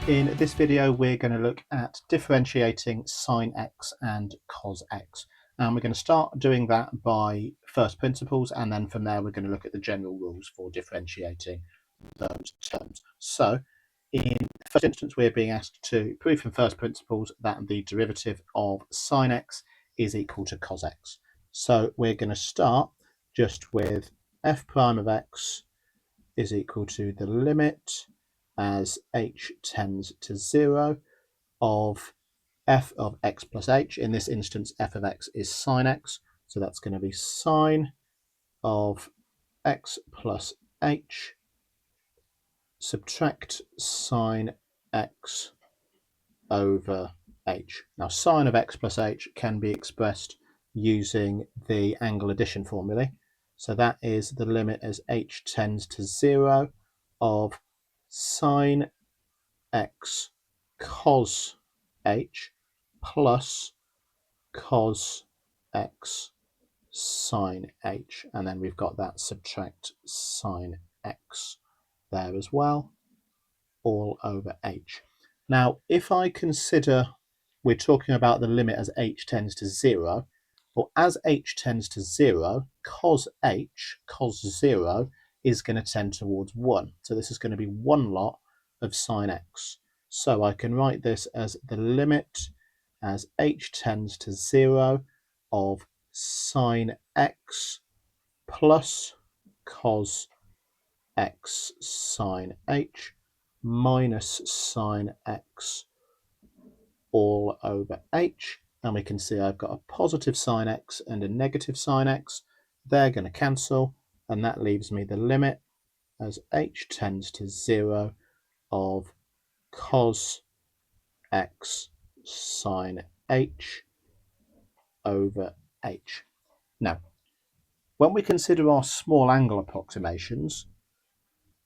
In this video, we're going to look at differentiating sine x and cos x. And we're going to start doing that by first principles, and then from there we're going to look at the general rules for differentiating those terms. So in the first instance, we're being asked to prove from first principles that the derivative of sine x is equal to cos x. So we're going to start just with f prime of x is equal to the limit as h tends to 0 of f of x plus h. In this instance, f of x is sine x, so that's going to be sine of x plus h, subtract sine x over h. Now, sine of x plus h can be expressed using the angle addition formulae. So that is the limit as h tends to 0 of sine x cos h plus cos x sine h, and then we've got that subtract sine x there as well, all over h. Now, if I consider we're talking about the limit as h tends to 0, well, as h tends to 0, cos h, cos 0, is going to tend towards 1. So this is going to be 1 lot of sine x. So I can write this as the limit as h tends to 0 of sine x plus cos x sine h minus sine x all over h. And we can see I've got a positive sine x and a negative sine x. They're going to cancel, and that leaves me the limit as h tends to 0 of cos x sine h over h. Now, when we consider our small angle approximations,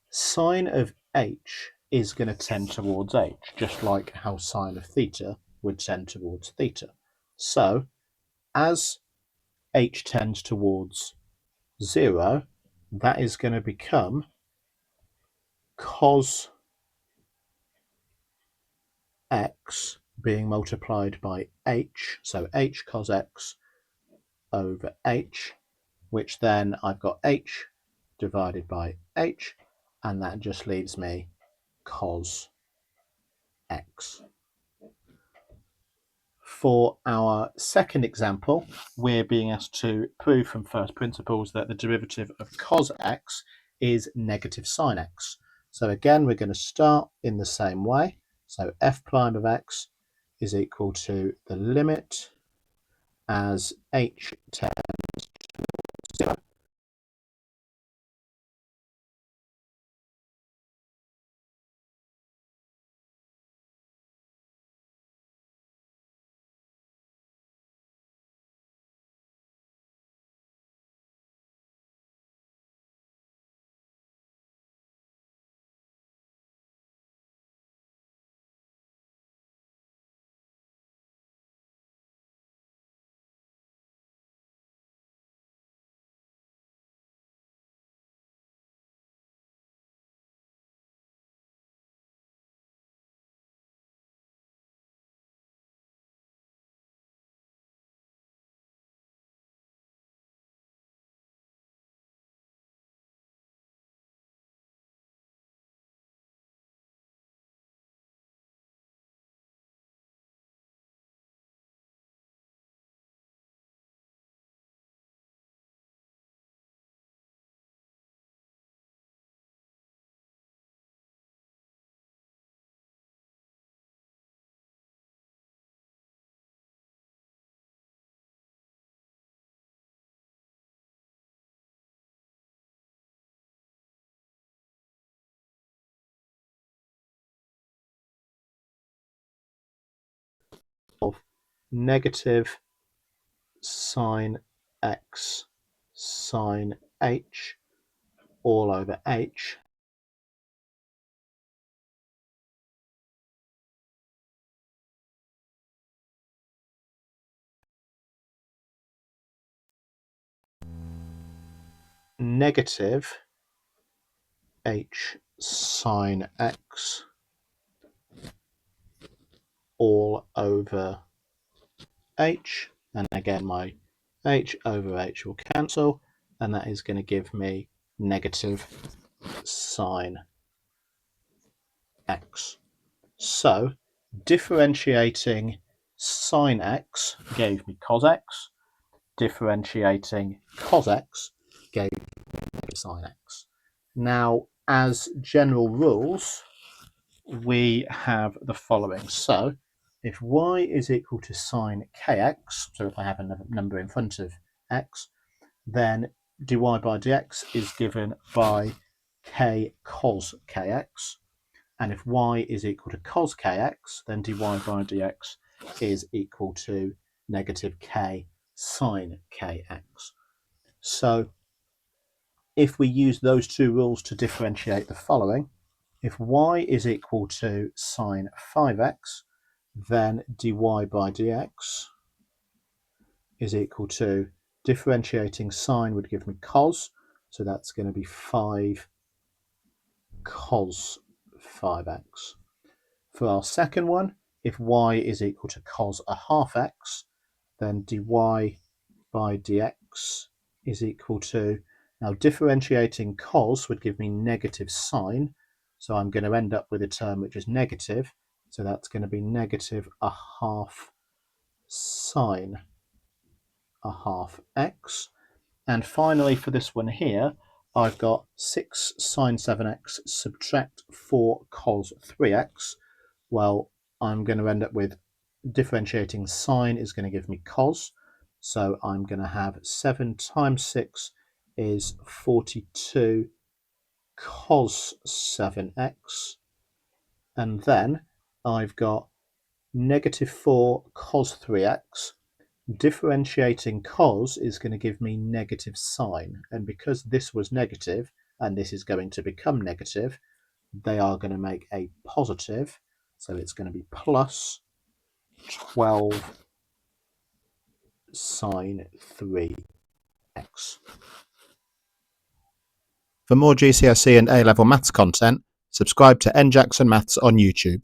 sine of h is going to tend towards h, just like how sine of theta would tend towards theta. So as h tends towards 0, that is going to become cos x being multiplied by h, so h cos x over h, which then I've got h divided by h, and that just leaves me cos x. For our second example, we're being asked to prove from first principles that the derivative of cos x is negative sine x. So again, we're going to start in the same way. So f prime of x is equal to the limit as h tends to 0. Of negative sine x sine h all over h, negative h sine x all over h, and again my h over h will cancel, and that is going to give me negative sine x. So differentiating sine x gave me cos x, differentiating cos x gave me sine x. Now, as general rules, we have the following. So if y is equal to sine kx, so if I have a number in front of x, then dy by dx is given by k cos kx. And if y is equal to cos kx, then dy by dx is equal to negative k sine kx. So if we use those two rules to differentiate the following, if y is equal to sine 5x, then dy by dx is equal to, differentiating sine would give me cos, so that's going to be 5 cos 5x. For our second one, if y is equal to cos a half x, then dy by dx is equal to, now differentiating cos would give me negative sine, so I'm going to end up with a term which is negative, so that's going to be negative a half sine a half x. And finally for this one here, I've got 6 sine 7x subtract 4 cos 3x. Well, I'm going to end up with, differentiating sine is going to give me cos, so I'm going to have 7 times 6 is 42 cos 7x, and then I've got negative 4 cos 3x. Differentiating cos is going to give me negative sine, and because this was negative and this is going to become negative, they are going to make a positive, so it's going to be plus 12 sine 3x. For more GCSE and A-level maths content, subscribe to N Jackson Maths on YouTube.